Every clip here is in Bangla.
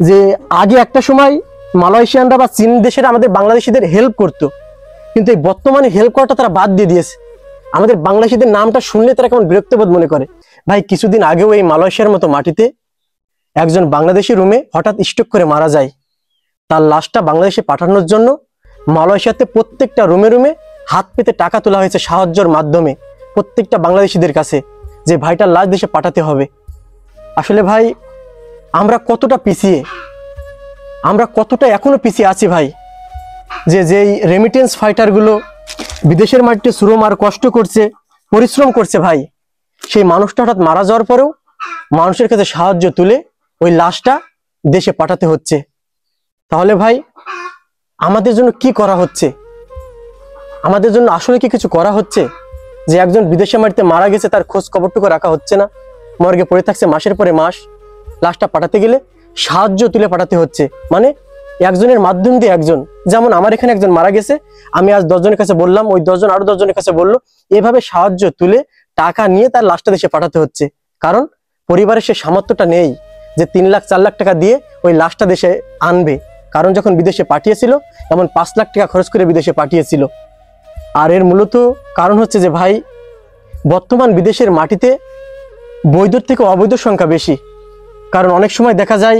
যে আগে একটা সময় মালয়েশিয়ানরা বা চীন দেশের আমাদের বাংলাদেশিদের হেল্প করতো, কিন্তু এই বর্তমানে হেল্প করাটা তারা বাদ দিয়ে দিয়েছে। আমাদের বাংলাদেশিদের নামটা শুনলে তারা কেমন বিরক্তবোধ মনে করে। ভাই কিছুদিন আগেও এই মালয়েশিয়ার মতো মাটিতে একজন বাংলাদেশি রুমে হঠাৎ স্ট্রোক করে মারা যায়। তার লাশটা বাংলাদেশে পাঠানোর জন্য মালয়েশিয়াতে প্রত্যেকটা রুমে রুমে হাত পেতে টাকা তোলা হয়েছে সাহায্যের মাধ্যমে প্রত্যেকটা বাংলাদেশিদের কাছে, যে ভাইটার লাশ দেশে পাঠাতে হবে। আসলে ভাই আমরা কতটা পিছিয়ে, আমরা কতটা এখনো পিছিয়ে আছি ভাই, যে যেই রেমিটেন্স ফাইটারগুলো বিদেশের মাটিতে শ্রম আর কষ্ট করছে, পরিশ্রম করছে ভাই, সেই মানুষটা হঠাৎ মারা যাওয়ার পরেও মানুষের কাছে সাহায্য তুলে ওই লাশটা দেশে পাঠাতে হচ্ছে। তাহলে ভাই আমাদের জন্য কি করা হচ্ছে? আমাদের জন্য আসলে কি কিছু করা হচ্ছে? যে একজন বিদেশের মাটিতে মারা গেছে, তার খোঁজ খবরটুকু রাখা হচ্ছে না, মর্গে পড়ে থাকছে মাসের পরে মাস, লাশটা পাঠাতে গেলে সাহায্য তুলে পাঠাতে হচ্ছে। মানে একজনের মাধ্যম দিয়ে একজন, যেমন আমার এখানে একজন মারা গেছে, আমি আজ 10 জনের কাছে বললাম, ওই 10 জন আরো 10 জনের কাছে বললো, এভাবে সাহায্য তুলে টাকা নিয়ে তার লাশটা দেশে পাঠাতে হচ্ছে। কারণ পরিবারের সে সামর্থ্যটা নেই যে 3 লাখ 4 লাখ টাকা দিয়ে ওই লাশটা দেশে আনবে। কারণ যখন বিদেশে পাঠিয়েছিল এমন 5 লাখ টাকা খরচ করে বিদেশে পাঠিয়েছিল। আর এর মূলত কারণ হচ্ছে যে ভাই বর্তমান বিদেশের মাটিতে বৈধর থেকে অবৈধ সংখ্যা বেশি। কারণ অনেক সময় দেখা যায়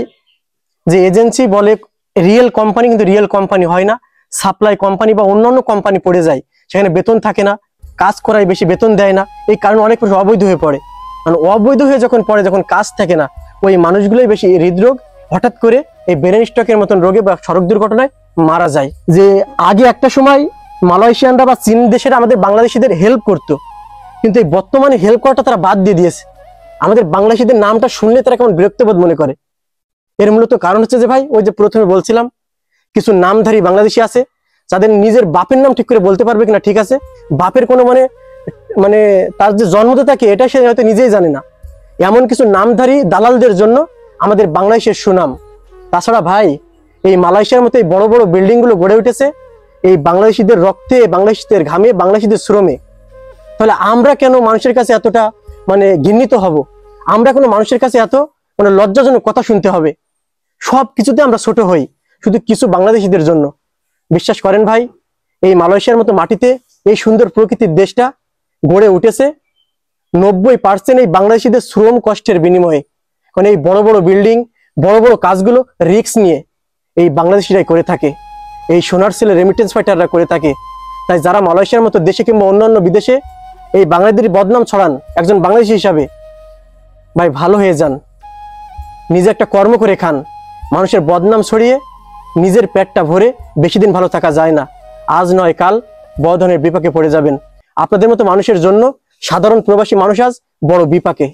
যে এজেন্সি বলে রিয়েল কোম্পানি, কিন্তু রিয়েল কোম্পানি হয় না, সাপ্লাই কোম্পানি বা অন্যান্য কোম্পানি পড়ে যায়, সেখানে বেতন থাকে না, কাজ করায় বেশি বেতন দেয় না, এই কারণে অনেক মানুষ অবৈধ হয়ে পড়ে। কারণ অবৈধ হয়ে যখন পড়ে, যখন কাজ থাকে না, ওই মানুষগুলোই বেশি হৃদরোগ, হঠাৎ করে এই ব্রেন স্ট্রোকের মতন রোগে বা সড়ক দুর্ঘটনায় মারা যায়। যে আগে একটা সময় মালয়েশিয়ানরা বা চীন দেশের আমাদের বাংলাদেশিদের হেল্প করতো, কিন্তু এই বর্তমানে হেল্প করাটা তারা বাদ দিয়ে দিয়েছে। আমাদের বাংলাদেশিদের নামটা শুনলে তারা কেমন বিরক্তবোধ মনে করে। এর মূলত কারণ হচ্ছে যে ভাই ওই যে প্রথমে বলছিলাম, কিছু নামধারী বাংলাদেশি আছে যাদের নিজের বাপের নাম ঠিক করে বলতে পারবে কিনা, ঠিক আছে, বাপের কোনো মানে তার যে জন্মদাতা কে এটা সে হয়তো নিজেই জানে না, এমন কিছু নামধারী দালালদের জন্য আমাদের বাংলাদেশের সুনাম। তাছাড়া ভাই এই মালয়েশিয়ার মতো এই বড় বড় বিল্ডিং গুলো গড়ে উঠেছে এই বাংলাদেশিদের রক্তে, বাংলাদেশিদের ঘামে, বাংলাদেশিদের শ্রমে। তাহলে আমরা কেন মানুষের কাছে এতটা ঘৃণিত হব? আমরা কোনো মানুষের কাছে এত লজ্জাজনক কথা শুনতে হবে? সব কিছুতে আমরা ছোট হই শুধু কিছু বাংলাদেশিদের জন্য। বিশ্বাস করেন ভাই, এই মালয়েশিয়ার মতো মাটিতে এই সুন্দর প্রকৃতির দেশটা গড়ে উঠেছে 90% এই বাংলাদেশিদের শ্রম কষ্টের বিনিময়ে। কারণ এই বড় বড় বিল্ডিং, বড় বড় কাজগুলো রিস্ক নিয়ে এই বাংলাদেশিরাই করে থাকে, এই সোনার ছেলে রেমিটেন্স ফাইটাররা করে থাকে। তাই যারা মালয়েশিয়ার মতো দেশে কিংবা অন্যান্য বিদেশে এই বাংলাদেশের বদনাম ছড়ান একজন বাংলাদেশি হিসাবে, ভাই ভালো হয়ে যান, নিজে একটা কর্ম করে খান। মানুষের বদনাম ছড়িয়ে নিজের পেটটা ভরে বেশি দিন ভালো থাকা যায় না। আজ নয় কাল বড় ধরনের বিপাকে পড়ে যাবেন। আপনাদের মতো মানুষের জন্য সাধারণ প্রবাসী মানুষ আজ বড় বিপাকে।